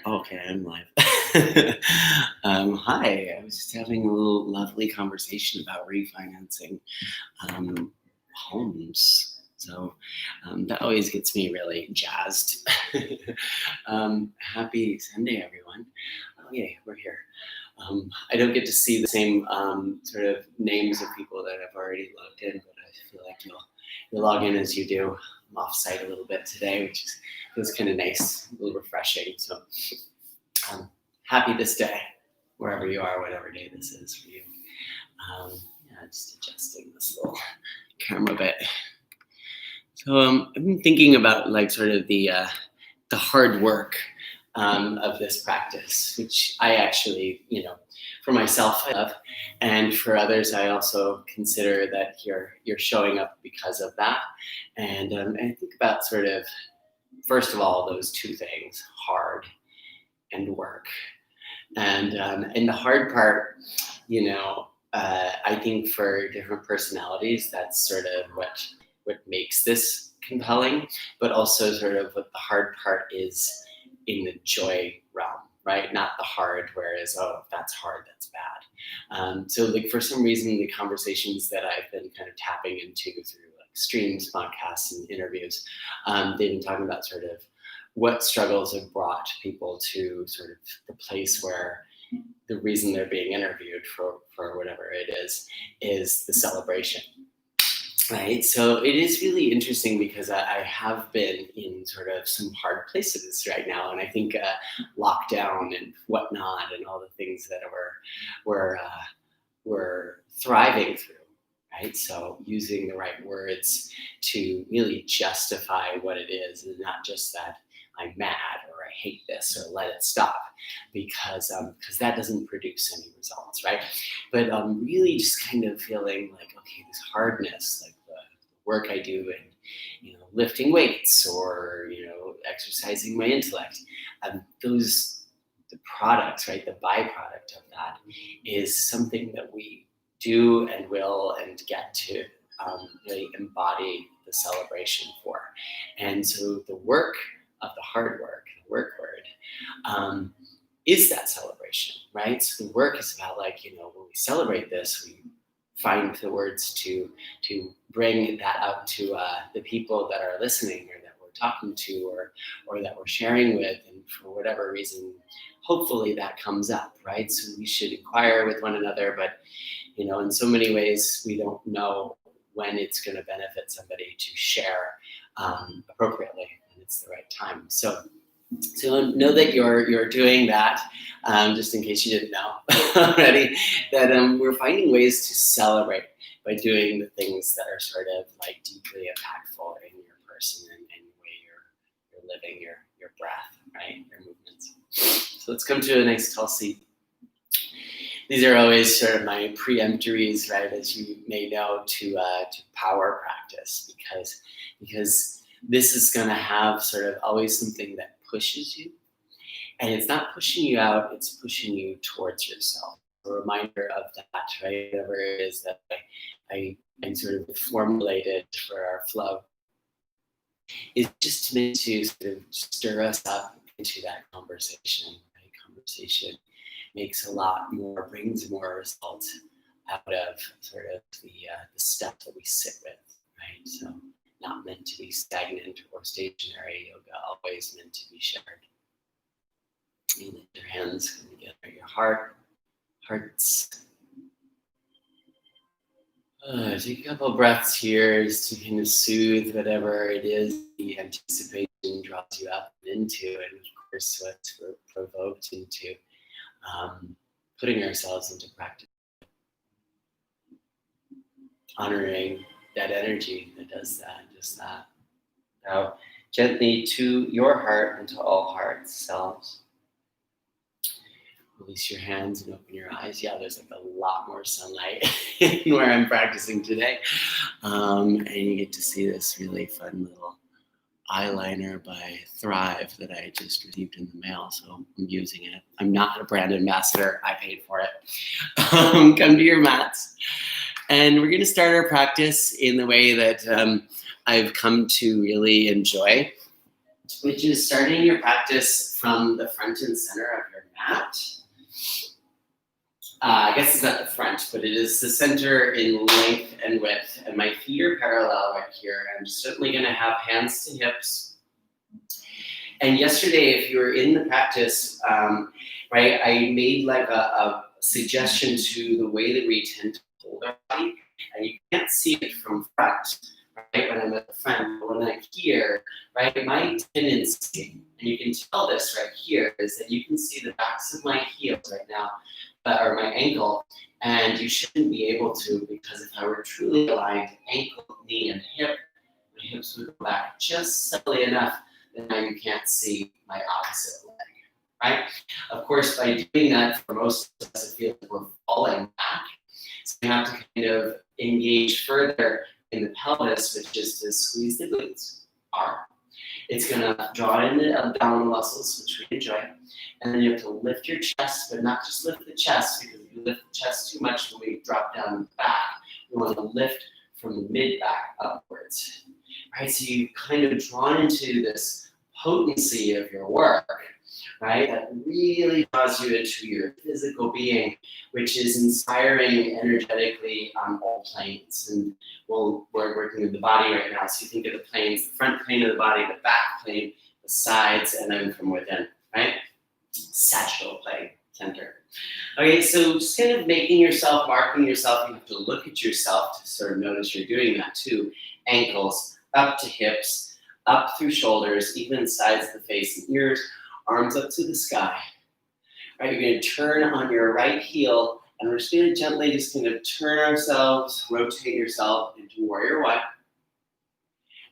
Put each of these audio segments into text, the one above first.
Okay, I'm live. Hi, I was just having a little lovely conversation about refinancing homes. So that always gets me really jazzed. Happy Sunday, everyone. Oh, yay, we're here. I don't get to see the same sort of names of people that I've already logged in, but I feel like you'll log in as you do. I'm off-site a little bit today, which feels kind of nice, a little refreshing. So happy this day, wherever you are, whatever day this is for you. Yeah, just adjusting this little camera bit. So I've been thinking about like sort of the hard work of this practice, which I actually, for myself, I love, and for others, I also consider that you're showing up because of that. And I think about sort of, first of all, those two things, hard and work. And the hard part, I think for different personalities, that's sort of what makes this compelling, but also sort of what the hard part is in the joy realm, right? Not the hard, whereas, oh, if that's hard, that's bad. So like for some reason, the conversations that I've been kind of tapping into through like streams, podcasts, and interviews, they've been talking about sort of what struggles have brought people to sort of the place where the reason they're being interviewed for whatever it is the celebration. Right. So it is really interesting because I have been in sort of some hard places right now. And I think lockdown and whatnot and all the things that we're thriving through. Right. So using the right words to really justify what it is and not just that I'm mad or I hate this or let it stop because that doesn't produce any results. Right. But really just kind of feeling like, okay, this hardness, like the work I do and, lifting weights or, exercising my intellect, the products, right, the byproduct of that is something that we do and will and get to really embody the celebration for. And so the work of the hard work, the work word, is that celebration, right? So the work is about like, when we celebrate this, we find the words to bring that out to the people that are listening or that we're talking to or that we're sharing with, and for whatever reason, hopefully that comes up, right? So we should inquire with one another, but in so many ways we don't know when it's going to benefit somebody to share appropriately when it's the right time. So know that you're doing that, just in case you didn't know already, that we're finding ways to celebrate by doing the things that are sort of like deeply impactful in your person and the way you're living your breath, right, your movements. So let's come to a nice tall seat. These are always sort of my preemptories, right, as you may know, to power practice, because this is going to have sort of always something that pushes you. And it's not pushing you out, it's pushing you towards yourself. A reminder of that, right? Whatever it is that I sort of formulated for our flow is just meant to sort of stir us up into that conversation. Right? Conversation makes a lot more, brings more results out of sort of the stuff that we sit with, right? So not meant to be stagnant or stationary yoga, always meant to be shared. You let your hands come together at your hearts. Take a couple of breaths here just to kind of soothe whatever it is the anticipation draws you up and into, and of course what's provoked into putting ourselves into practice. Honoring that energy that does that, just that. Now, gently to your heart and to all hearts, selves. Release your hands and open your eyes. Yeah, there's like a lot more sunlight where I'm practicing today. And you get to see this really fun little eyeliner by Thrive that I just received in the mail. So I'm using it. I'm not a brand ambassador. I paid for it. Come to your mats. And we're going to start our practice in the way that I've come to really enjoy, which is starting your practice from the front and center of your mat. I guess it's not the front, but it is the center in length and width. And my feet are parallel right here. I'm certainly going to have hands to hips. And yesterday, if you were in the practice, right, I made like a suggestion to the way that we tend to hold our body. And you can't see it from front, right, when I'm at the front. But when I'm here, right, my tendency, and you can tell this right here, is that you can see the backs of my heels right now, or my ankle, and you shouldn't be able to, because if I were truly aligned ankle, knee, and hip, my hips would go back just subtly enough that now you can't see my opposite leg, right? Of course, by doing that, for most of us, it feels like we're falling back. So you have to kind of engage further in the pelvis, which is to squeeze the glutes. It's going to draw in the abdominal muscles, which we enjoy. And then you have to lift your chest, but not just lift the chest, because if you lift the chest too much when we drop down the back, we want to lift from the mid-back upwards. Right? So you kind of drawn into this potency of your work, right? That really draws you into your physical being, which is inspiring energetically on all planes. And we're working with the body right now. So you think of the planes, the front plane of the body, the back plane, the sides, and then from within, right? Sagittal plane, center. Okay, so just kind of making yourself, marking yourself, you have to look at yourself to sort of notice you're doing that too. Ankles up to hips, up through shoulders, even sides of the face and ears, arms up to the sky. All right, you're going to turn on your right heel, and we're just going to gently just kind of turn ourselves, rotate yourself into warrior one.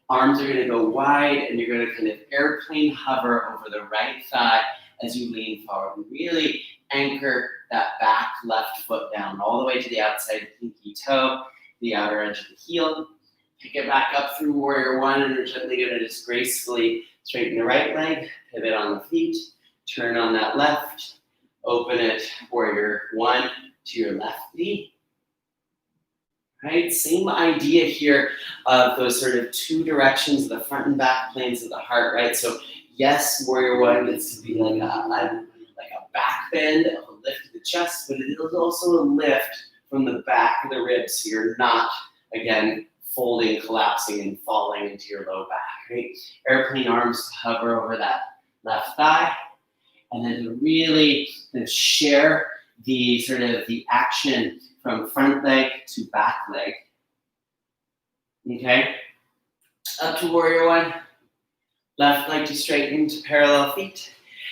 Arms are going to go wide, and you're going to kind of airplane hover over the right thigh as you lean forward. And really anchor that back left foot down all the way to the outside pinky toe, the outer edge of the heel. Pick it back up through warrior one, and we're gently going to just gracefully straighten the right leg, pivot on the feet, turn on that left, open it, warrior one to your left knee. Right, same idea here of those sort of two directions, the front and back planes of the heart, right? So yes, warrior one gets to be like a back bend, a lift of the chest, but it is also a lift from the back of the ribs, so you're not, again, folding, collapsing, and falling into your low back, right? Airplane arms hover over that left thigh, and then to really kind of share the sort of the action from front leg to back leg. Okay? Up to warrior one. Left leg to straighten to parallel feet.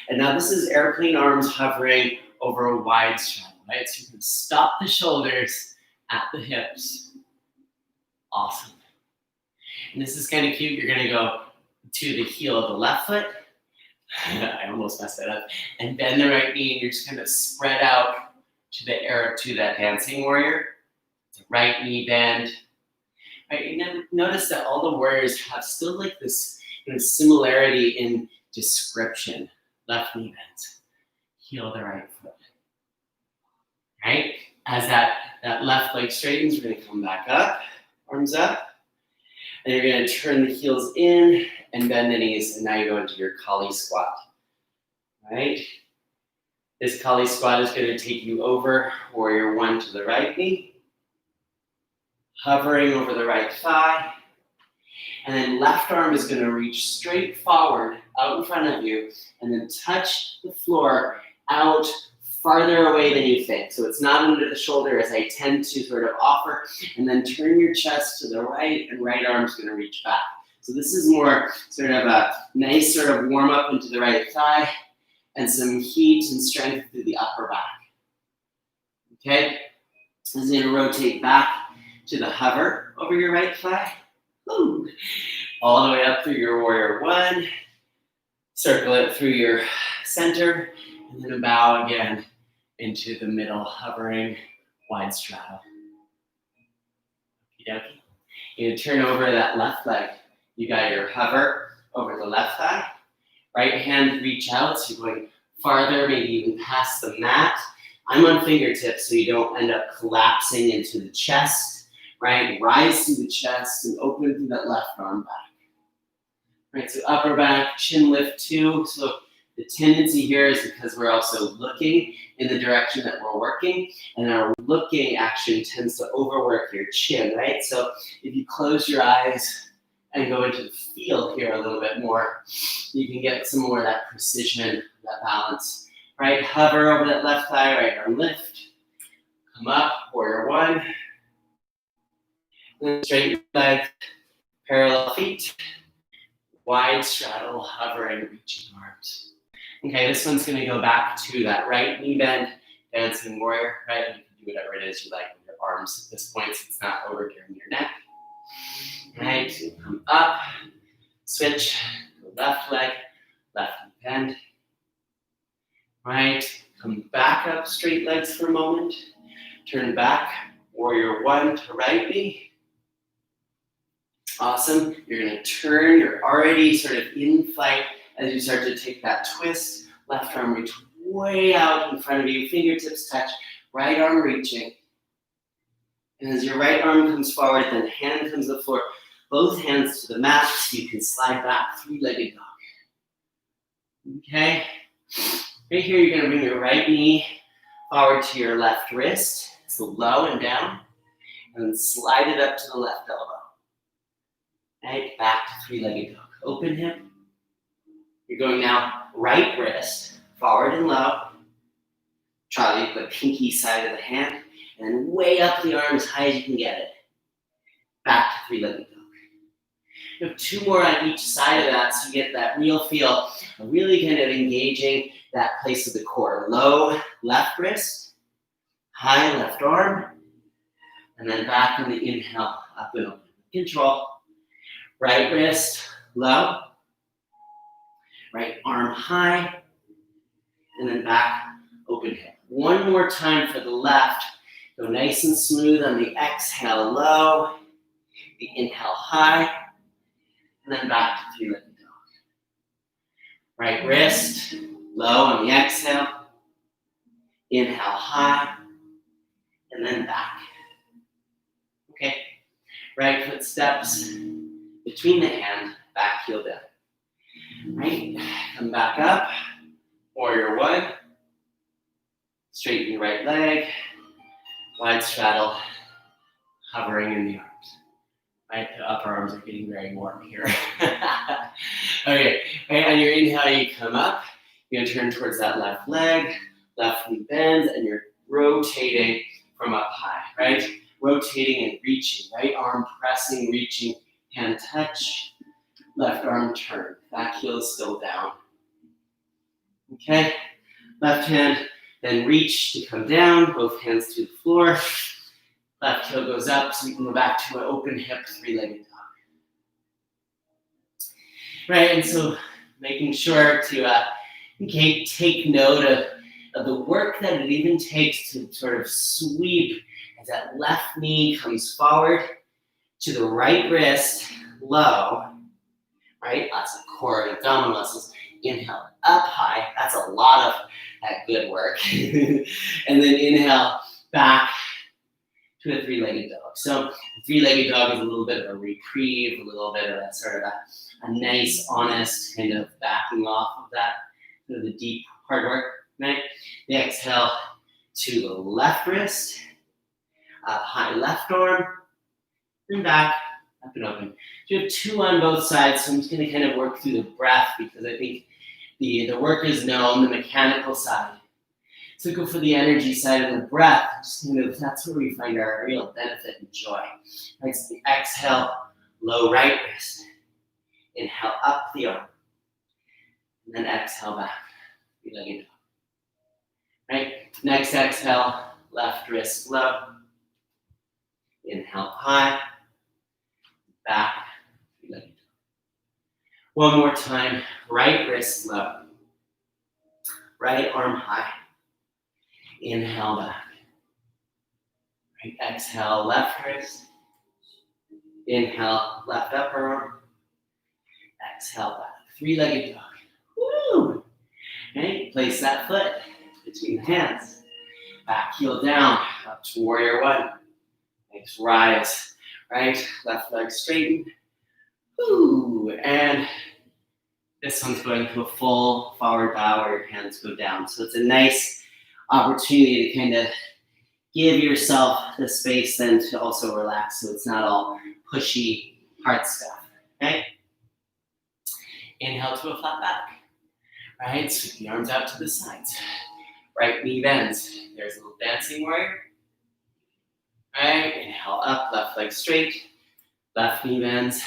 And now this is airplane arms hovering over a wide straddle, right? So you can stop the shoulders at the hips. Awesome. And this is kind of cute. You're going to go to the heel of the left foot. I almost messed that up. And bend the right knee, and you're just kind of spread out to the air, to that dancing warrior. The right knee bend. Right, and notice that all the warriors have still like this similarity in description. Left knee bends. Heel the right foot. Right? As that left leg straightens, we're going to come back up. Arms up. And you're going to turn the heels in and bend the knees. And now you go into your Kali squat. Right? This Kali squat is going to take you over warrior one to the right knee. Hovering over the right thigh. And then left arm is going to reach straight forward out in front of you and then touch the floor out farther away than you think. So it's not under the shoulder as I tend to sort of offer. And then turn your chest to the right, and right arm is going to reach back. So this is more sort of a nice sort of warm up into the right thigh and some heat and strength through the upper back. Okay? This is going to rotate back to the hover over your right thigh. Woo. All the way up through your warrior one. Circle it through your center, and then a bow again into the middle, hovering wide straddle. Okey-dokey. You're going to turn over that left leg. You got your hover over the left thigh. Right hand reach out, so you're going farther, maybe even past the mat. I'm on fingertips, so you don't end up collapsing into the chest. right? Rise through the chest and open through that left arm back. Right, so upper back, chin lift too. So the tendency here is because we're also looking in the direction that we're working, and our looking action tends to overwork your chin, right? So if you close your eyes and go into the feel here a little bit more, you can get some more of that precision, that balance, right? Hover over that left thigh, right arm lift. Come up, warrior one. Then straighten your leg, parallel feet. Wide straddle, hovering, reaching arms. Okay, this one's gonna go back to that right knee bend, dancing warrior, right? You can do whatever it is you like with your arms at this point, so it's not overgearing your neck. Right, so come up, switch, left leg, left knee bend. Right, come back up, straight legs for a moment. Turn back, warrior one to right knee. Awesome. You're going to turn. You're already sort of in flight as you start to take that twist. Left arm reach way out in front of you. Fingertips touch. Right arm reaching. And as your right arm comes forward, then hand comes to the floor. Both hands to the mat so you can slide back, three-legged dog. Okay. Right here, you're going to bring your right knee forward to your left wrist. So low and down. And then slide it up to the left elbow. Right, back to three-legged dog. Open hip. You're going now right wrist, forward and low. Try to put pinky side of the hand, and then way up the arm as high as you can get it. Back to three-legged dog. You have two more on each side of that, so you get that real feel of really kind of engaging that place of the core. Low left wrist, high left arm, and then back on the inhale, up and open. Control. Right wrist, low. Right arm high. And then back, open hip. One more time for the left. Go nice and smooth on the exhale, low. The inhale, high. And then back to three-legged dog. Right wrist, low on the exhale. Inhale, high. And then back. Okay. Right foot steps between the hand, back heel down. Right, come back up, warrior one. Straighten your right leg, wide straddle, hovering in the arms. Right, the upper arms are getting very warm here. Okay, right, on your inhale, you come up. You're gonna turn towards that left leg, left knee bends, and you're rotating from up high, right? Rotating and reaching, right arm pressing, reaching, hand touch, left arm turn, back heel is still down. Okay, left hand, then reach to come down, both hands to the floor. Left heel goes up so you can go back to an open hip, three-legged dog. Right, and so making sure to take note of the work that it even takes to sort of sweep as that left knee comes forward to the right wrist, low, right? Lots of core and abdominal muscles. Inhale, up high. That's a lot of that good work. And then inhale, back to a three-legged dog. So the three-legged dog is a little bit of a reprieve, a little bit of a sort of a nice, honest kind of backing off of that, sort of the deep hard work, right? The exhale to the left wrist, up high left arm, and back, up and open. So you have two on both sides, so I'm just going to kind of work through the breath because I think the work is known, the mechanical side. So go for the energy side of the breath. Just kind of, that's where we find our real benefit and joy. Right, so the exhale, low right wrist. Inhale up the arm. And then exhale back. Three-legged dog. Right, next exhale, left wrist low. Inhale high. Back. Three-legged dog. One more time, right wrist low. Right arm high. Inhale back. Right, exhale, left wrist. Inhale, left upper arm. Exhale back. Three-legged dog. Woo! Right, place that foot between the hands. Back heel down, up to warrior one. Nice rise, right? Left leg straighten. Woo. And this one's going to a full forward bow where your hands go down. So it's a nice opportunity to kind of give yourself the space then to also relax so it's not all pushy, hard stuff, okay? Inhale to a flat back, right? Sweep the arms out to the sides. Right knee bends. There's a little dancing warrior. Right, inhale up, left leg straight. Left knee bends,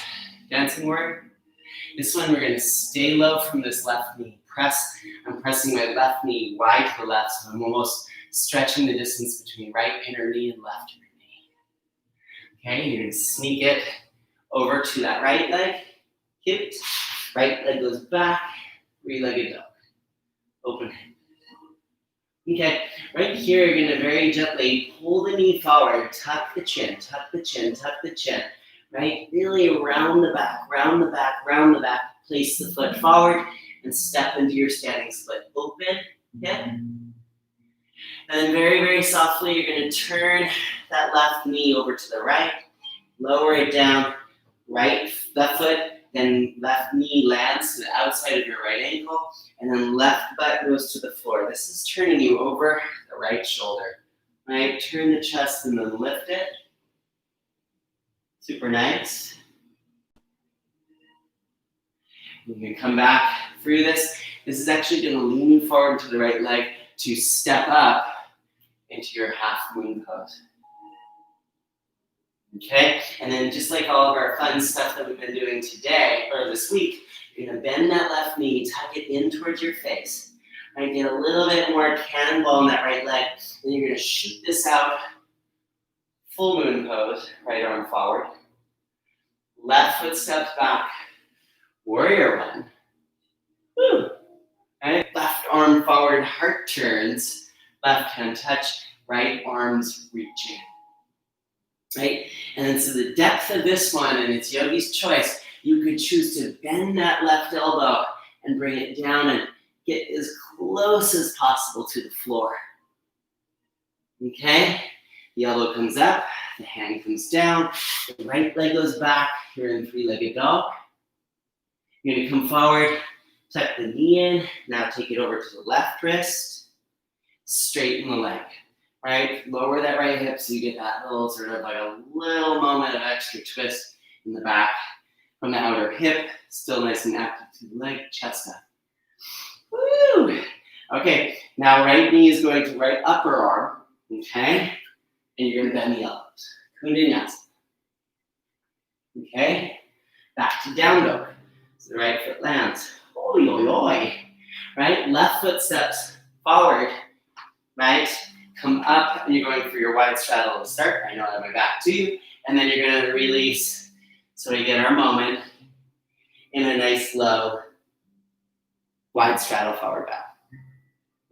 dancing warrior. This one we're gonna stay low from this left knee. I'm pressing my left knee wide to the left, so I'm almost stretching the distance between right inner knee and left inner knee. Okay, you're gonna sneak it over to that right leg. Hip, right leg goes back, three-legged dog. Open hip. Okay, right here, you're gonna very gently pull the knee forward, tuck the chin, tuck the chin, tuck the chin, right? Really round the back, round the back, round the back. Place the foot forward and step into your standing split. Open hip. And then very, very softly, you're gonna turn that left knee over to the right, lower it down, right, left foot, then left knee lands to the outside of your right ankle, and then left butt goes to the floor. This is turning you over the right shoulder, right? Turn the chest and then lift it. Super nice. You can come back through this. This is actually going to lean you forward to the right leg to step up into your half moon pose. Okay, and then just like all of our fun stuff that we've been doing today, or this week, you're gonna bend that left knee, tuck it in towards your face. Right, get a little bit more cannonball in that right leg, and you're gonna shoot this out, full moon pose, right arm forward. Left foot steps back, warrior one. Woo. Right, left arm forward, heart turns, left hand touch, right arms reaching. Right? And then so the depth of this one, and it's yogi's choice, you could choose to bend that left elbow and bring it down and get as close as possible to the floor. Okay? The elbow comes up, the hand comes down, the right leg goes back, you're in three-legged dog. You're gonna come forward, tuck the knee in, now take it over to the left wrist, straighten the leg. Right, lower that right hip so you get that little sort of like a little moment of extra twist in the back from the outer hip. Still nice and active to the leg, chest up. Woo! Okay, now right knee is going to right upper arm, okay? And you're gonna bend the elbows. Kundanyasa. Okay? Back to down dog. So the right foot lands. Oi, oi, oi. Right? Left foot steps forward, right? Come up, and you're going for your wide straddle to start. I know I have my back to you. And then you're going to release so we get our moment in a nice low wide straddle forward bow.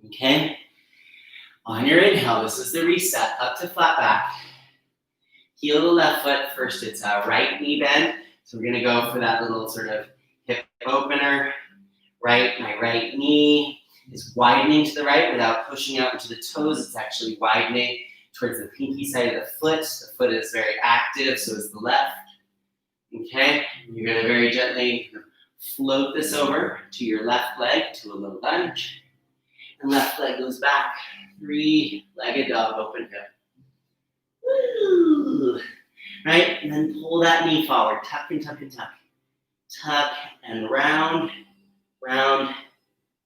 Okay? On your inhale, this is the reset. Up to flat back. Heel the left foot. First, it's a right knee bend. So we're going to go for that little sort of hip opener. Right, my right knee is widening to the right without pushing out into the toes. It's actually widening towards the pinky side of the foot. The foot is very active, so is the left. Okay, you're gonna very gently float this over to your left leg to a low lunge. And left leg goes back. Three-legged dog, open hip. Woo! Right, and then pull that knee forward. Tuck and tuck and tuck. Tuck and round, round,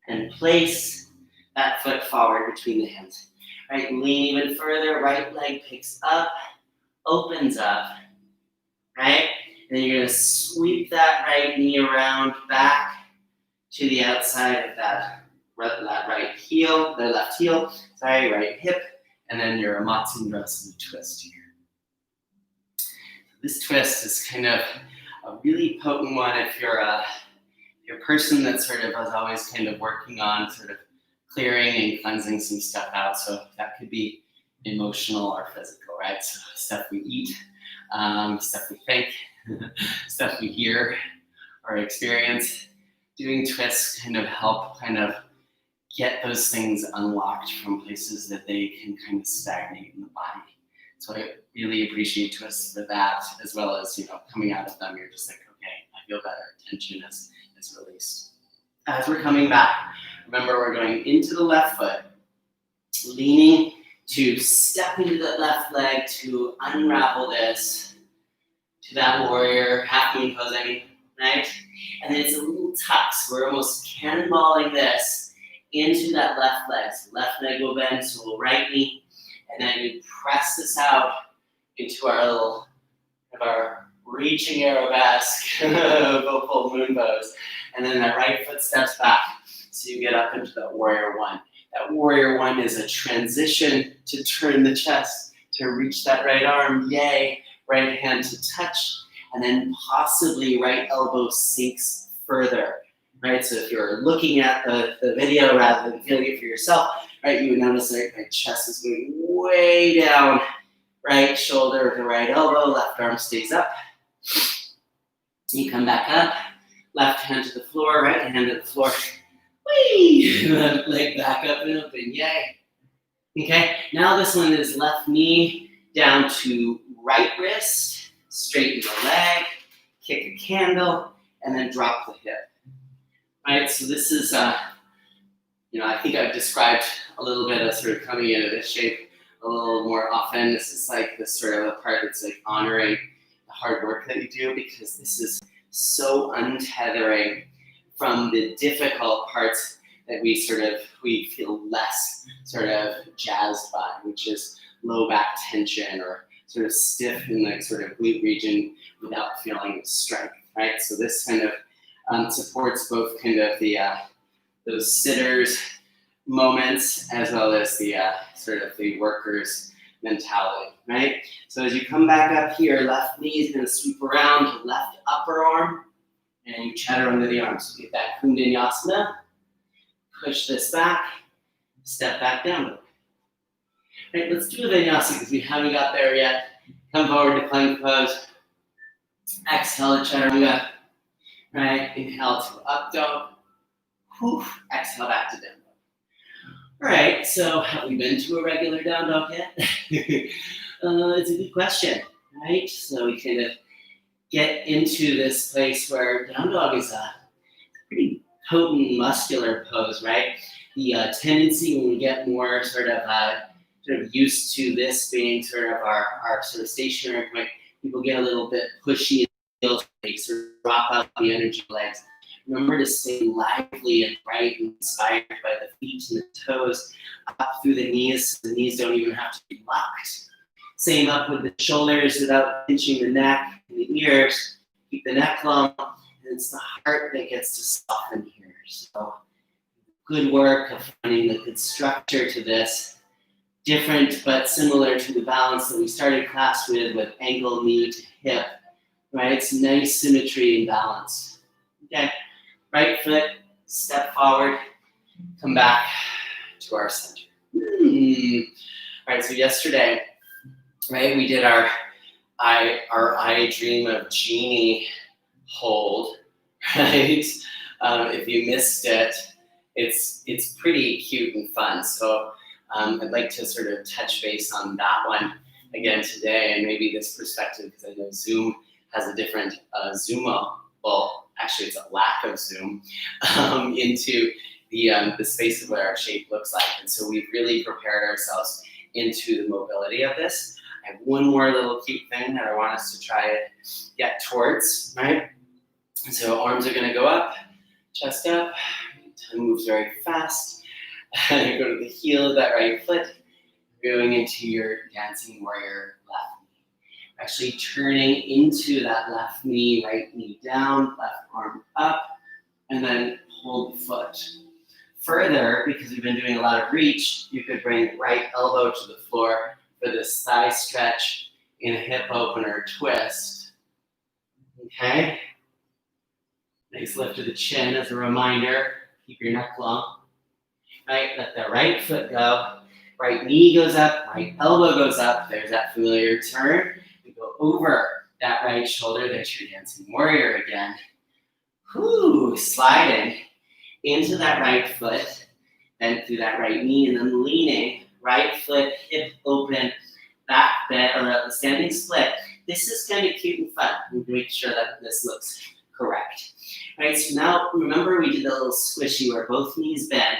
and place that foot forward between the hands. Right, lean even further, right leg picks up, opens up, right? And then you're gonna sweep that right knee around back to the outside of that right heel, the left heel, sorry, right hip, and then your Matsundrasana twist here. This twist is kind of a really potent one if you're a person that sort of is always kind of working on sort of clearing and cleansing some stuff out. So that could be emotional or physical, right? So stuff we eat, stuff we think, stuff we hear or experience. Doing twists kind of help kind of get those things unlocked from places that they can kind of stagnate in the body. So I really appreciate us for that, as well as, coming out of them, you're just like, okay, I feel better. Tension is released. As we're coming back, remember we're going into the left foot, leaning to step into the left leg to unravel this to that warrior half moon pose, right? And then it's a little tuck, so we're almost cannonballing this into that left leg. So left leg will bend, so we'll right knee, and then you press this out into our reaching arabesque full moon pose. And then that right foot steps back, so you get up into that warrior one. That warrior one is a transition to turn the chest, to reach that right arm, yay, right hand to touch, and then possibly right elbow sinks further, right? So if you're looking at the video rather than feeling it for yourself, right, you would notice that my chest is moving way down, right shoulder to right elbow, left arm stays up. You come back up, left hand to the floor, right hand to the floor. Whee! Left leg back up and open, yay. Okay, now this one is left knee down to right wrist, straighten the leg, kick a candle, and then drop the hip. Right, so this is, I think I've described a little bit of sort of coming into this shape a little more often. This is like the sort of a part that's like honoring the hard work that you do, because this is so untethering from the difficult parts that we feel less sort of jazzed by, which is low back tension or sort of stiff in the sort of glute region without feeling strength, right? So this kind of supports both kind of the those sitters moments as well as the sort of the workers mentality, right? So as you come back up here, left knee is going to sweep around to left upper arm, and you chaturanga the arms. So get that Kundalini. Push this back, step back down. Right, let's do a vinyasa because we haven't got there yet. Come forward to plank pose. Exhale to chaturanga. Right, inhale to up dog. Whew. Exhale back to down dog. All right, so have we been to a regular down dog yet? It's a good question, right? So we kind of get into this place where down dog is a pretty potent muscular pose, right? The tendency when we get more sort of used to this being sort of our sort of stationary point, people get a little bit pushy and they sort of drop out the energy legs. Remember to stay lively and bright and inspired by the feet and the toes up through the knees. The knees don't even have to be locked. Same up with the shoulders without pinching the neck and the ears. Keep the neck long. And it's the heart that gets to soften here. So good work of finding the good structure to this. Different but similar to the balance that we started class with ankle, knee to hip. Right? It's nice symmetry and balance. Okay. Right foot, step forward, come back to our center. All right, so yesterday, right, we did our I Dream of Genie hold, right? If you missed it, it's pretty cute and fun. So I'd like to sort of touch base on that one again today, and maybe this perspective, because I know Zoom has a different zoom-up. Well, actually, it's a lack of zoom into the space of what our shape looks like. And so we've really prepared ourselves into the mobility of this. I have one more little cute thing that I want us to try to get towards, right? And so arms are going to go up, chest up. Time moves very fast. Go to the heel of that right foot, going into your dancing warrior left knee. Actually turning into that left knee, right knee down, left arm up, and then hold the foot. Further, because we've been doing a lot of reach, you could bring right elbow to the floor for this thigh stretch in a hip opener twist. Okay? Nice lift of the chin as a reminder. Keep your neck long. Right, let the right foot go. Right knee goes up, right elbow goes up. There's that familiar turn. We go over that right shoulder. There's your dancing warrior again. Whoo, sliding into that right foot, then through that right knee, and then leaning, right foot, hip open, back bend or a standing split. This is kind of cute and fun. We make sure that this looks correct. All right, so now remember we did a little squishy where both knees bend.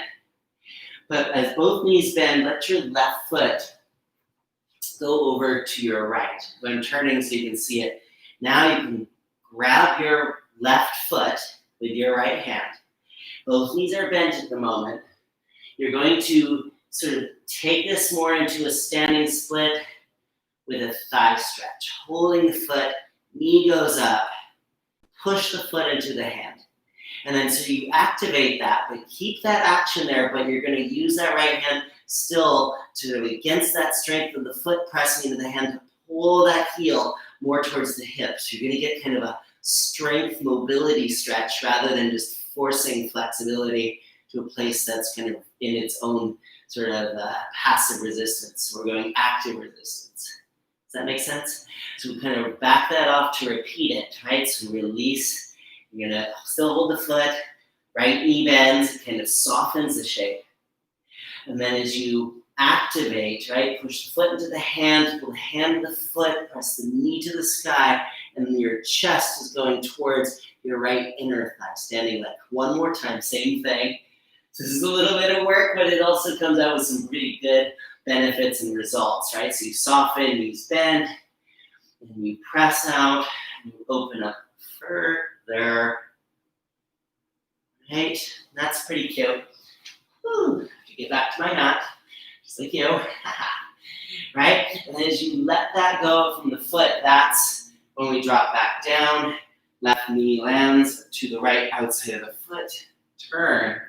But as both knees bend, let your left foot go over to your right. I'm turning so you can see it. Now you can grab your left foot with your right hand. Both knees are bent at the moment. You're going to sort of take this more into a standing split with a thigh stretch. Holding the foot, knee goes up, push the foot into the hand. And then so you activate that, but keep that action there, but you're going to use that right hand still to against that strength of the foot pressing into the hand to pull that heel more towards the hips. You're going to get kind of a strength mobility stretch rather than just forcing flexibility to a place that's kind of in its own sort of passive resistance. So we're going active resistance. Does that make sense? So we kind of back that off to repeat it, right? So release. You're gonna still hold the foot, right knee bends, kind of softens the shape. And then as you activate, right, push the foot into the hand, pull the hand to the foot, press the knee to the sky, and then your chest is going towards your right inner thigh, standing leg. One more time, same thing. So this is a little bit of work, but it also comes out with some pretty good benefits and results, right? So you soften, knees bend, and you press out, and you open up further. Right, that's pretty cute. Whew. To get back to my mat, just like you. Right, and as you let that go from the foot, that's when we drop back down. Left knee lands to the right outside of the foot. Turn.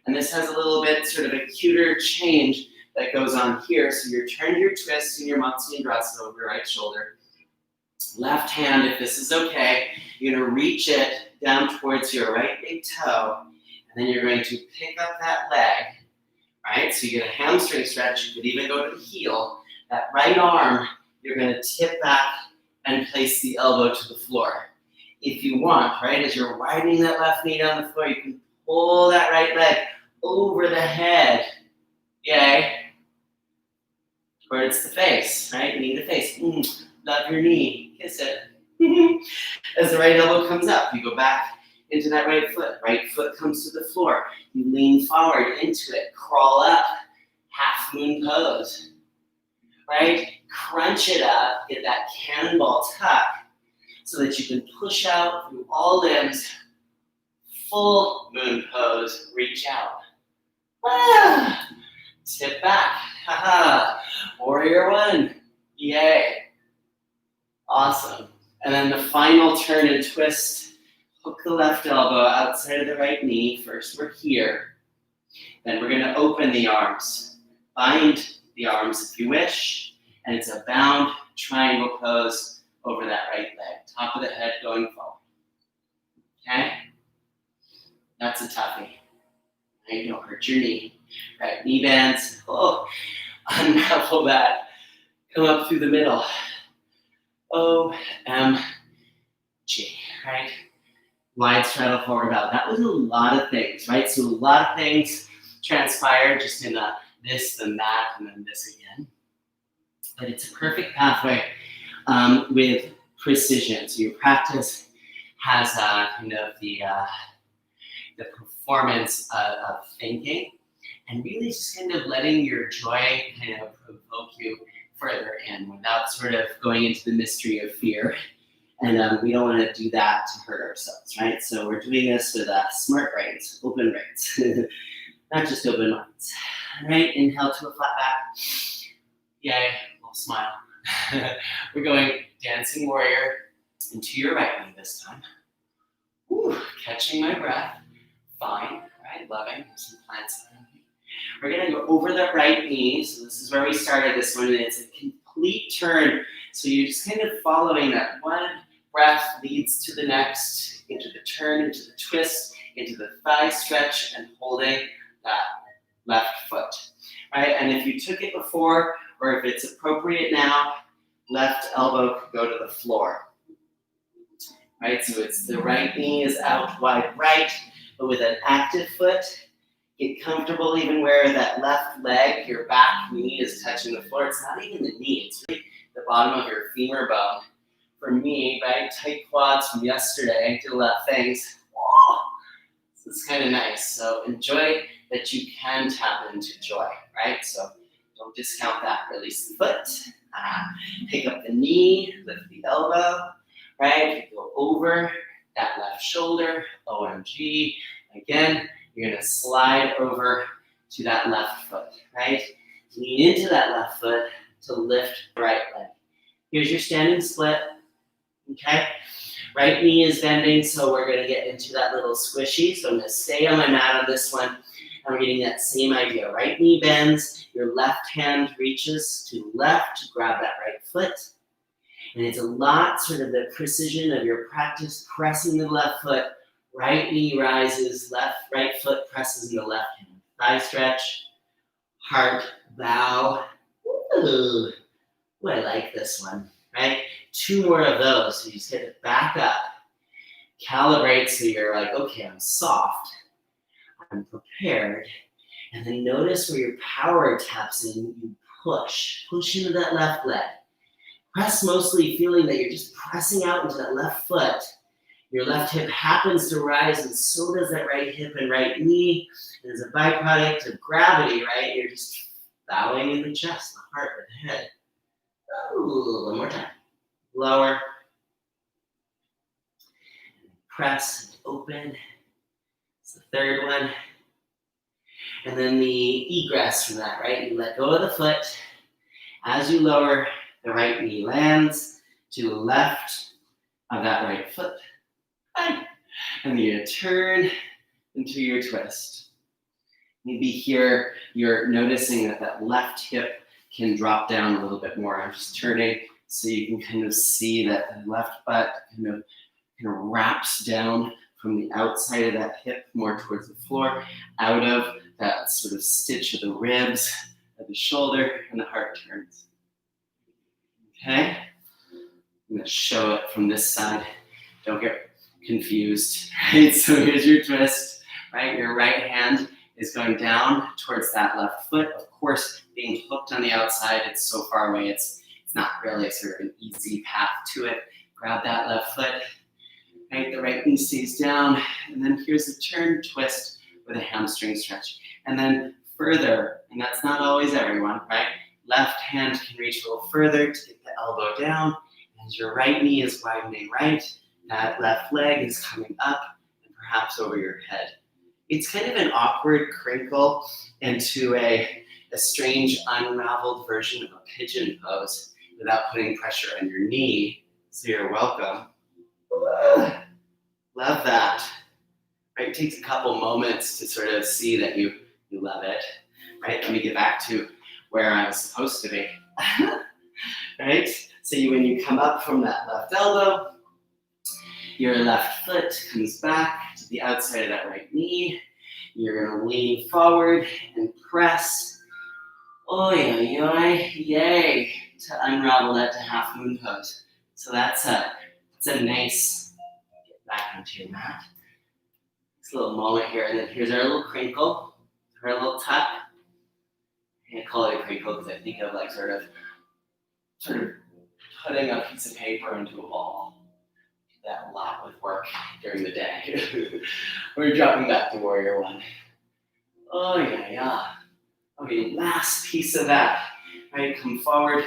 And this has a little bit sort of a cuter change that goes on here. So you're turning your twist and your Matsyendrasana over your right shoulder. Left hand, if this is okay, you're going to reach it down towards your right big toe. And then you're going to pick up that leg, right? So you get a hamstring stretch. You could even go to the heel. That right arm, you're going to tip back and place the elbow to the floor. If you want, right, as you're widening that left knee down the floor, you can pull that right leg over the head. Yay. Towards the face, right? Knee to face. Love your knee. Kiss it. As the right elbow comes up, you go back into that right foot. Right foot comes to the floor. You lean forward into it. Crawl up. Half moon pose. Right? Crunch it up. Get that cannonball tuck so that you can push out through all limbs. Full moon pose. Reach out. Ah, tip back. Haha. Warrior one. Yay. Awesome. And then the final turn and twist. Hook the left elbow outside of the right knee. First we're here. Then we're going to open the arms. Bind the arms if you wish. And it's a bound triangle pose over that right leg. Top of the head going forward. Okay? That's a toughie. Right? Don't hurt your knee. Right, knee bends. Oh, unravel that. Come up through the middle. OMG, right? Wide straddle forward bow. That was a lot of things, right? So a lot of things transpired just in this, then that, and then this again. But it's a perfect pathway with precision. So your practice has kind of the performance of thinking and really just kind of letting your joy kind of provoke you further in without sort of going into the mystery of fear. And we don't want to do that to hurt ourselves, right? So we're doing this with smart brains, open brains, not just open minds. All right, inhale to a flat back. Yay, little smile. We're going dancing warrior into your right knee this time. Whew, catching my breath. Fine, right? Loving some plants. We're going to go over the right knee. So this is where we started this one. And it's a complete turn. So you're just kind of following that. One breath leads to the next, into the turn, into the twist, into the thigh stretch, and holding that left foot. Right? And if you took it before, or if it's appropriate now, left elbow could go to the floor. Right? So it's the right knee is out wide right, but with an active foot, Get comfortable even where that left leg, your back knee is touching the floor. It's not even the knee, it's really the bottom of your femur bone. For me, right, tight quads from yesterday, I did a lot of things. Oh, this is kind of nice. So enjoy that you can tap into joy, right? So don't discount that. Release the foot. Pick up the knee, lift the elbow, right? Go over that left shoulder, OMG. Again, you're gonna slide over to that left foot, right? Lean into that left foot to lift the right leg. Here's your standing split, okay? Right knee is bending, so we're gonna get into that little squishy. So I'm gonna stay on my mat on this one, and we're getting that same idea. Right knee bends, your left hand reaches to the left to grab that right foot. And it's a lot sort of the precision of your practice pressing the left foot. Right knee rises, right foot presses in the left hand. Thigh stretch, heart, bow. Ooh, I like this one, right? 2 more of those. So you just get it back up. Calibrate so you're like, okay, I'm soft. I'm prepared. And then notice where your power taps in. You push into that left leg. Press mostly feeling that you're just pressing out into that left foot. Your left hip happens to rise, and so does that right hip and right knee. And as a byproduct of gravity, right, you're just bowing in the chest, the heart, the head. Ooh, one more time. Lower. Press and open. It's the third one. And then the egress from that, right? You let go of the foot. As you lower, the right knee lands to the left of that right foot. And then you turn into your twist. Maybe here you're noticing that that left hip can drop down a little bit more. I'm just turning so you can kind of see that the left butt kind of wraps down from the outside of that hip more towards the floor, out of that sort of stitch of the ribs, of the shoulder, and the heart turns. Okay? I'm going to show it from this side. Don't get confused, right? So here's your twist, right? Your right hand is going down towards that left foot. Of course, being hooked on the outside, it's so far away, it's not really sort of an easy path to it. Grab that left foot, right? The right knee stays down, and then here's a turn twist with a hamstring stretch. And then further, and that's not always everyone, right? Left hand can reach a little further to get the elbow down, as your right knee is widening right, that left leg is coming up and perhaps over your head. It's kind of an awkward crinkle into a strange unraveled version of a pigeon pose without putting pressure on your knee. So you're welcome. Love that. Right, it takes a couple moments to sort of see that you love it. Right, let me get back to where I was supposed to be. Right, so when you come up from that left elbow, your left foot comes back to the outside of that right knee. You're going to lean forward and press. Yay, to unravel that to half moon pose. So that's a nice, get back onto your mat. This little moment here, and then here's our little crinkle, our little tuck. I call it a crinkle because I think of like sort of putting a piece of paper into a ball. Do that a lot with work during the day. We're dropping back to warrior one. Okay, last piece of that. Right, come forward.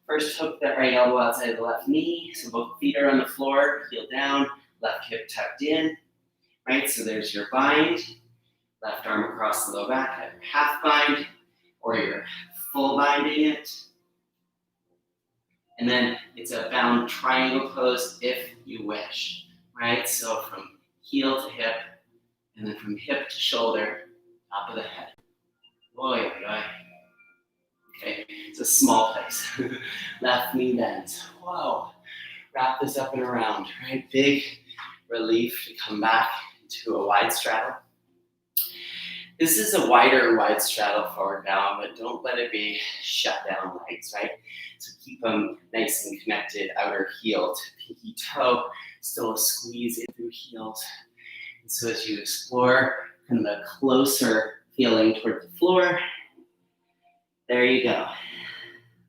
First hook that right elbow outside of the left knee. So both feet are on the floor, heel down, left hip tucked in. Right, so there's your bind. Left arm across the low back, either half bind or you're full binding it. And then it's a bound triangle pose if you wish, right? So from heel to hip, and then from hip to shoulder, top of the head. Okay, it's a small place. Left knee bends. Whoa, wrap this up and around, right? Big relief to come back to a wide straddle. This is a wider wide straddle forward down, but don't let it be shut down legs, right? So keep them nice and connected, outer heel to pinky toe, still a squeeze in through heels. And so as you explore kind of a closer feeling toward the floor. There you go.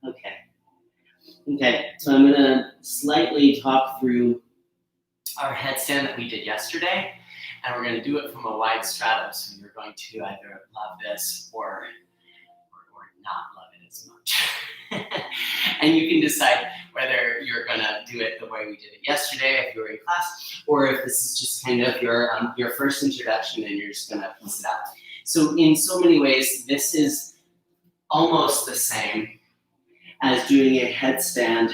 Okay. Okay, so I'm gonna slightly talk through our headstand that we did yesterday, and we're gonna do it from a wide straddle. So you're going to either love this or not love it as much. And you can decide whether you're gonna do it the way we did it yesterday if you were in class, or if this is just kind of your first introduction and you're just gonna piece it out. So in so many ways, this is almost the same as doing a headstand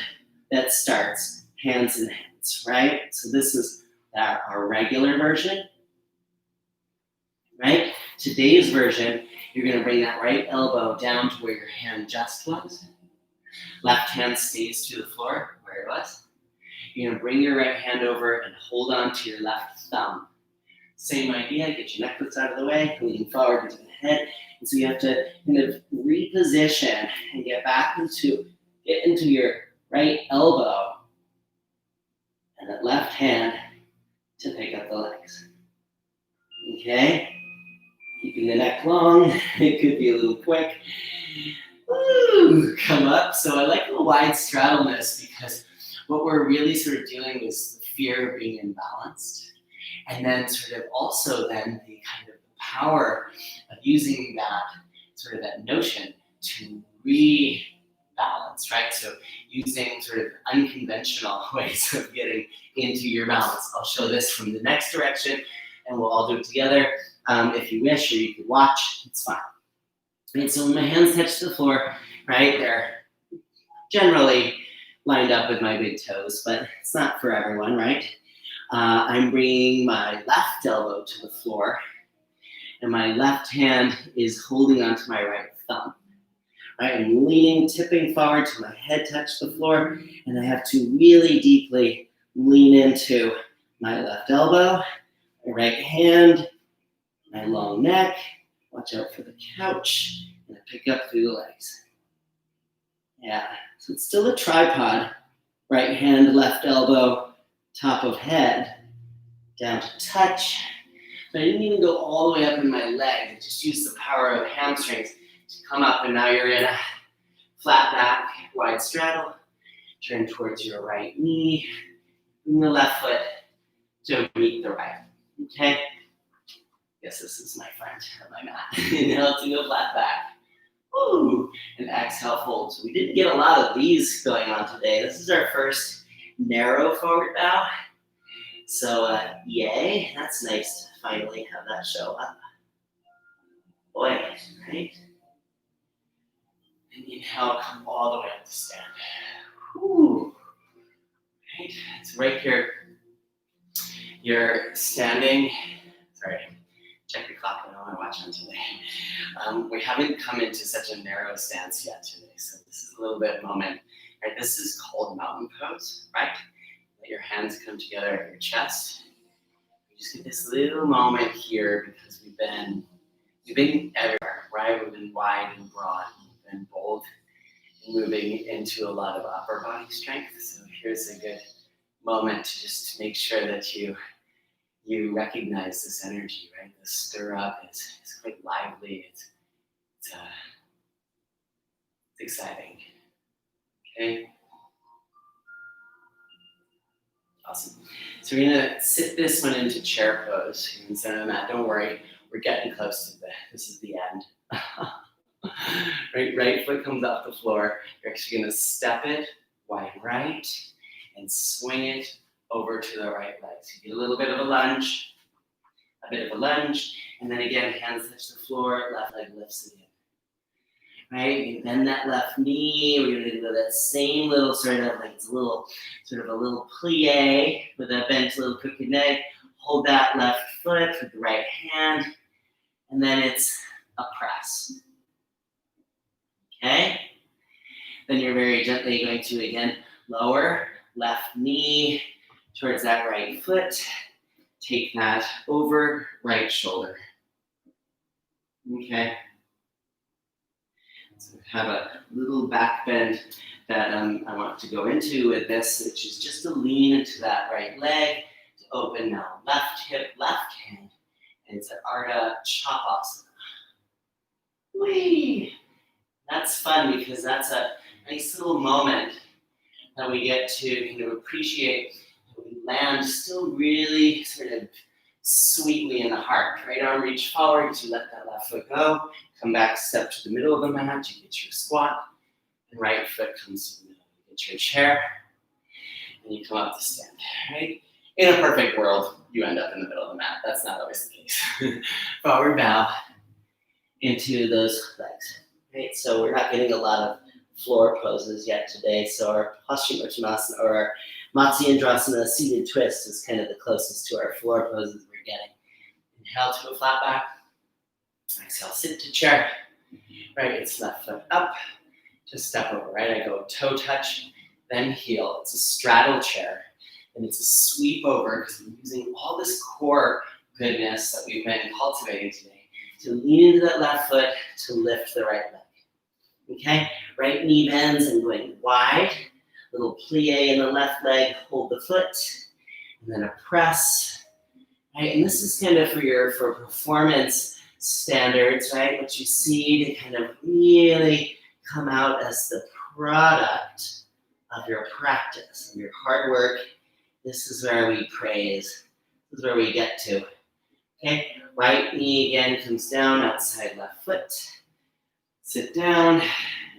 that starts hands in hands, right? So this is our regular version, right? Today's version, you're gonna bring that right elbow down to where your hand just was. Left hand stays to the floor where it was. You're gonna bring your right hand over and hold on to your left thumb. Same idea, get your necklace out of the way, leaning forward into the head. And so you have to kind of reposition and get into your right elbow and that left hand to pick up the legs. Okay? Keeping the neck long, it could be a little quick. Woo, come up. So I like the wide straddleness because what we're really sort of dealing with is the fear of being imbalanced. And then sort of also then the kind of power of using that sort of that notion to rebalance, right? So using sort of unconventional ways of getting into your balance. I'll show this from the next direction and we'll all do it together. If you wish, or you could watch, it's fine. Right, so when my hands touch the floor, right, they're generally lined up with my big toes, but it's not for everyone, right? I'm bringing my left elbow to the floor, and my left hand is holding onto my right thumb. Right, I'm leaning, tipping forward till my head touches the floor, and I have to really deeply lean into my left elbow, my right hand, my long neck. Watch out for the couch, and I pick up through the legs. Yeah, so it's still a tripod. Right hand, left elbow, top of head, down to touch. So I didn't even go all the way up in my leg. I just used the power of the hamstrings to come up, and now you're in a flat back, wide straddle. Turn towards your right knee, bring the left foot to meet the right. Okay? Yes, this is my friend on my mat. Inhale to go flat back. Woo! And exhale, fold. So we didn't get a lot of these going on today. This is our first narrow forward bow. So yay, that's nice to finally have that show up. Boy, right? And inhale, come all the way up to stand. Woo! Right? It's right here. You're standing. Sorry, check your clock. I don't want to watch on today. We haven't come into such a narrow stance yet today, so this is a little bit of a moment. Right? This is called mountain pose, right? Let your hands come together at your chest. You just get this little moment here because we've been everywhere, right? We've been wide and broad, we've been bold, and moving into a lot of upper body strength. So here's a good moment to just make sure that you recognize this energy, right? The stir up is quite lively. It's exciting. Okay. Awesome. So we're gonna sit this one into chair pose instead of mat. Don't worry, we're getting close to this is the end. Right foot comes off the floor. You're actually gonna step it wide right and swing it over to the right leg. So you get a little bit of a lunge, and then again, hands touch the floor, left leg lifts again. Right, you bend that left knee. We're gonna do that same little sort of like it's a little plie with a bent little crooked neck. Hold that left foot with the right hand, and then it's a press. Okay, then you're very gently going to again lower left knee towards that right foot. Take that over right shoulder. Okay. So have a little back bend that I want to go into with this, which is just to lean into that right leg, to open now left hip, left hand, and it's an Ardha Chapasana. Whee! That's fun because that's a nice little moment that we get to kind of appreciate. We land still really sort of sweetly in the heart. Right arm reach forward as you let that left foot go. Come back, step to the middle of the mat. You get your squat. And right foot comes to the middle. You get your chair. And you come up to stand. Right? In a perfect world, you end up in the middle of the mat. That's not always the case. Forward bow into those legs. Right? So we're not getting a lot of floor poses yet today. So our Paschimottanasana or our Matsyendrasana seated twist is kind of the closest to our floor poses we're getting. Inhale to a flat back. Exhale, sit to chair. Right, it's left foot up. Just step over, right? I go toe touch, then heel. It's a straddle chair. And it's a sweep over because I'm using all this core goodness that we've been cultivating today to lean into that left foot to lift the right leg. Okay, right knee bends and going wide. Little plie in the left leg, hold the foot, and then a press. Right, and this is kind of for performance standards, right? What you see to kind of really come out as the product of your practice, of your hard work. This is where we praise. This is where we get to. Okay, right knee again comes down, outside left foot. Sit down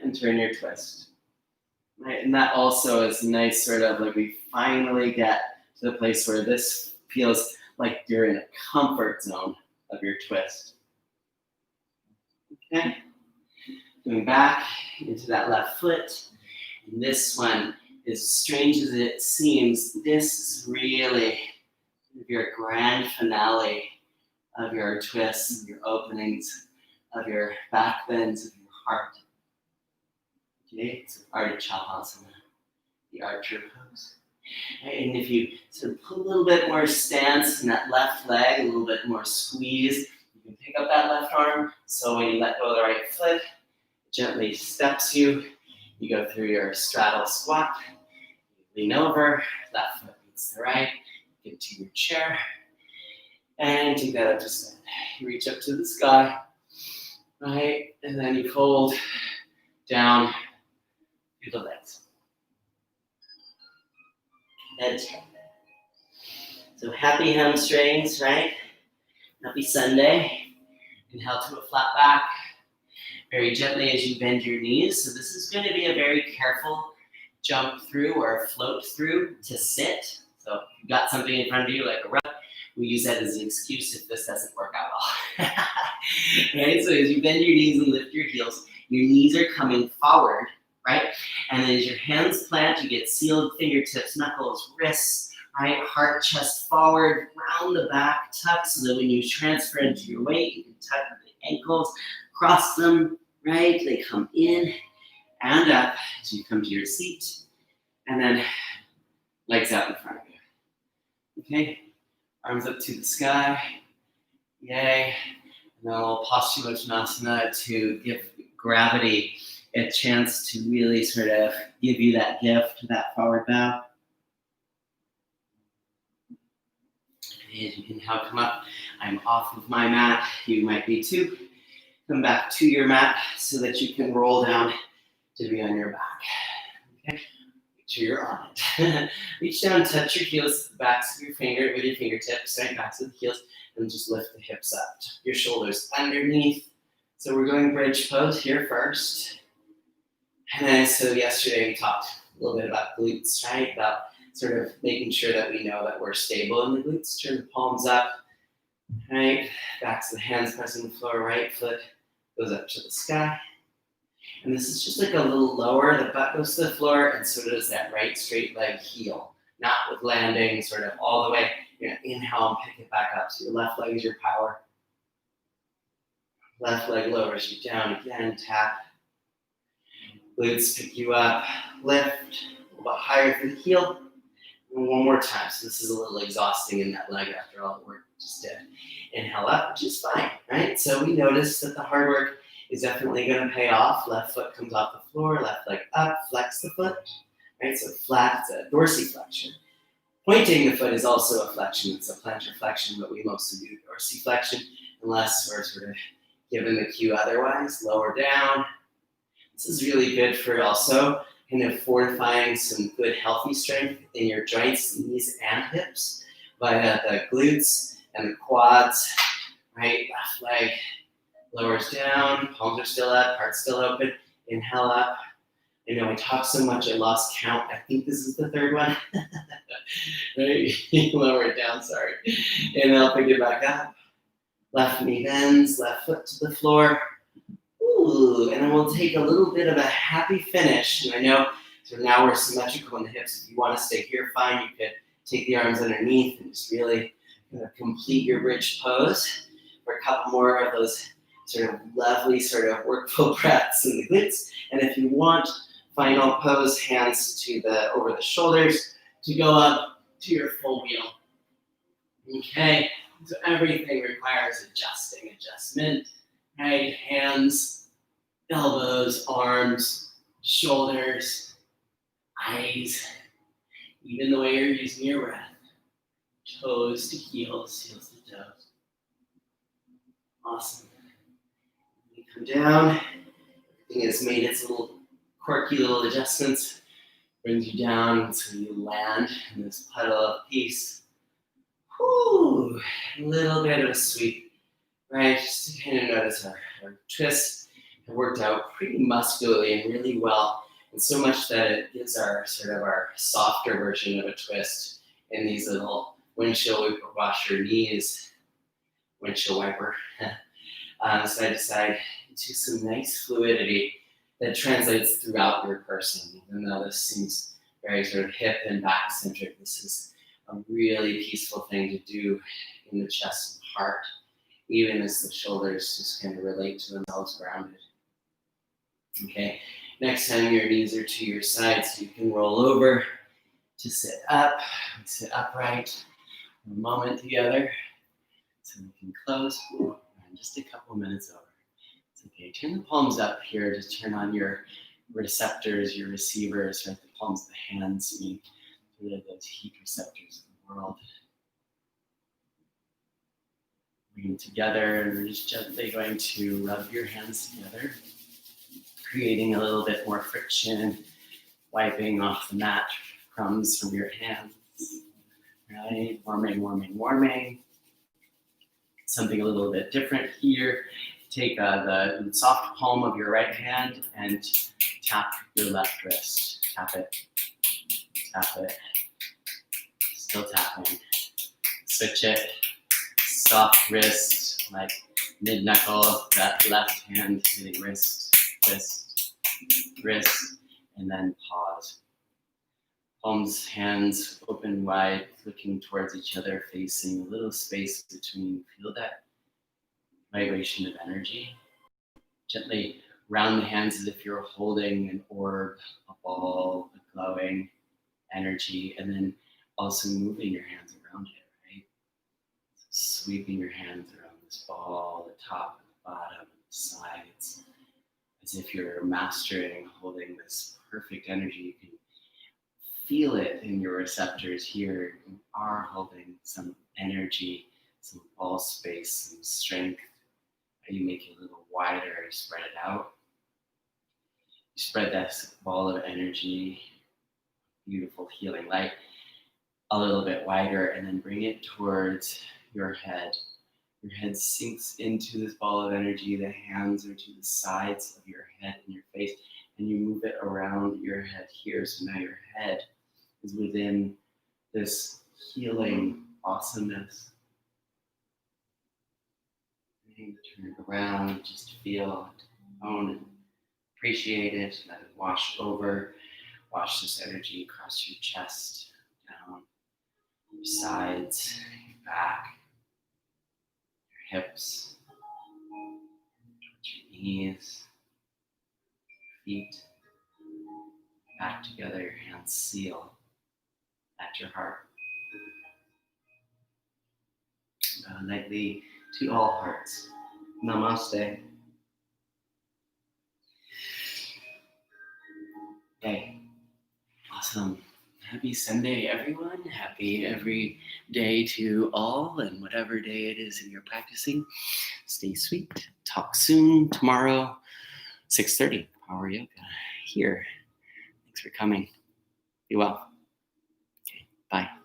and turn your twist. Right, and that also is nice, sort of like we finally get to the place where this feels like you're in a comfort zone of your twist. Okay, going back into that left foot. And this one, as strange as it seems, this is really your grand finale of your twists, of your openings, of your back bends, of your heart. Okay, it's Ardha Chalhasana, the archer pose. And if you sort of put a little bit more stance in that left leg, a little bit more squeeze, you can pick up that left arm. So when you let go of the right foot, it gently steps you. You go through your straddle squat. You lean over, left foot meets the right. Get to your chair. And take that up to stand. You reach up to the sky. Right? And then you fold down through the legs. Meditate. So happy hamstrings, right? Happy Sunday. Inhale to a flat back. Very gently as you bend your knees. So this is going to be a very careful jump through or float through to sit. So if you've got something in front of you like a rug, we use that as an excuse if this doesn't work out well. Right? So as you bend your knees and lift your heels, your knees are coming forward, right? And then as your hands plant, you get sealed fingertips, knuckles, wrists, right? Heart, chest forward, round the back, tuck, so that when you transfer into your weight, you can tuck the ankles, cross them, right? They come in and up as you come to your seat. And then legs out in front of you. Okay? Arms up to the sky. Yay. And then a little Paschimottanasana to give gravity a chance to really sort of give you that gift, that forward bow. And as you inhale, come up. I'm off of my mat. You might be too. Come back to your mat so that you can roll down to be on your back. Okay? Make sure you're on it. Reach down, touch your heels, the backs of your finger with your fingertips, right? Backs of the heels, and just lift the hips up. Your shoulders underneath. So we're going bridge pose here first. And then, so yesterday we talked a little bit about glutes, right? About sort of making sure that we know that we're stable in the glutes. Turn the palms up, right? Backs of the hands pressing the floor, right foot goes up to the sky. And this is just like a little lower. The butt goes to the floor, and so does that right straight leg heel. Not with landing sort of all the way. You're going to inhale and pick it back up. So your left leg is your power. Left leg lowers you down again, tap. Glutes pick you up, lift, a little bit higher through the heel. And one more time. So this is a little exhausting in that leg after all the work we just did. Inhale up, which is fine, right? So we notice that the hard work is definitely going to pay off. Left foot comes off the floor, left leg up, flex the foot, right? So flat, it's a dorsiflexion. Pointing the foot is also a flexion. It's a plantar flexion, but we mostly do dorsiflexion unless we're sort of given the cue otherwise, lower down. This is really good for also kind of fortifying some good healthy strength in your joints, knees, and hips via the glutes and the quads, right? Left leg lowers down, palms are still up, heart's still open. Inhale up. I know I talk so much, I lost count. I think this is the third one. Right? Lower it down, sorry. Inhale, pick it back up. Left knee bends, left foot to the floor. Ooh, and then we'll take a little bit of a happy finish. And I know, so now we're symmetrical in the hips. If you want to stay here, fine. You could take the arms underneath and just really complete your bridge pose for a couple more of those sort of lovely sort of workful breaths in the glutes. And if you want, final pose, hands to the over the shoulders to go up to your full wheel. Okay, so everything requires adjustment, right? Hands, elbows, arms, shoulders, eyes, even the way you're using your breath. Toes to heels, heels to toes. Awesome. You come down, everything has made its little quirky little adjustments, brings you down so you land in this puddle of peace. Whew, a little bit of a sweep, right? Just to kind of notice our twists have worked out pretty muscularly and really well, and so much that it gives our sort of our softer version of a twist in these little windshield washer knees, windshield wiper, side to side, into some nice fluidity that translates throughout your person. Even though this seems very sort of hip and back centric, this is a really peaceful thing to do in the chest and heart, even as the shoulders just kind of relate to themselves grounded. Okay, next time your knees are to your sides, you can roll over to sit up, sit upright for a moment together. So we can close in just a couple minutes over. It's okay, turn the palms up here to turn on your receptors, your receivers, right? The palms of the hands, mean those heat receptors of the world. Bring them together, and we're just gently going to rub your hands together, creating a little bit more friction, wiping off the mat crumbs from your hands. Right, warming. Something a little bit different here. Take the soft palm of your right hand and tap your left wrist. Tap it. Still tapping. Switch it. Soft wrist, like mid-knuckle, that left hand hitting wrist, and then pause. Palms, hands open wide, looking towards each other, facing a little space between. Feel that vibration of energy. Gently round the hands as if you're holding an orb, a ball, a glowing energy, and then also moving your hands around it, right? So sweeping your hands around this ball, the top, the bottom, the sides, as if you're mastering holding this perfect energy. You can feel it in your receptors here. You are holding some energy, some ball space, some strength. You make it a little wider, spread it out. You spread that ball of energy, beautiful healing light, a little bit wider, and then bring it towards your head. Your head sinks into this ball of energy. The hands are to the sides of your head and your face, and you move it around your head here. So now your head is within this healing awesomeness. Turn it around, just feel it, own it, appreciate it, let it wash over, wash this energy across your chest, down, your sides, your back, your hips, towards your knees, your feet, back together, your hands seal at your heart. Lightly to all hearts. Namaste. Okay, awesome. Happy Sunday, everyone. Happy every day to all, and whatever day it is that you're practicing. Stay sweet. Talk soon tomorrow, 6:30. Power Yoga here. Thanks for coming. Be well. Okay, bye.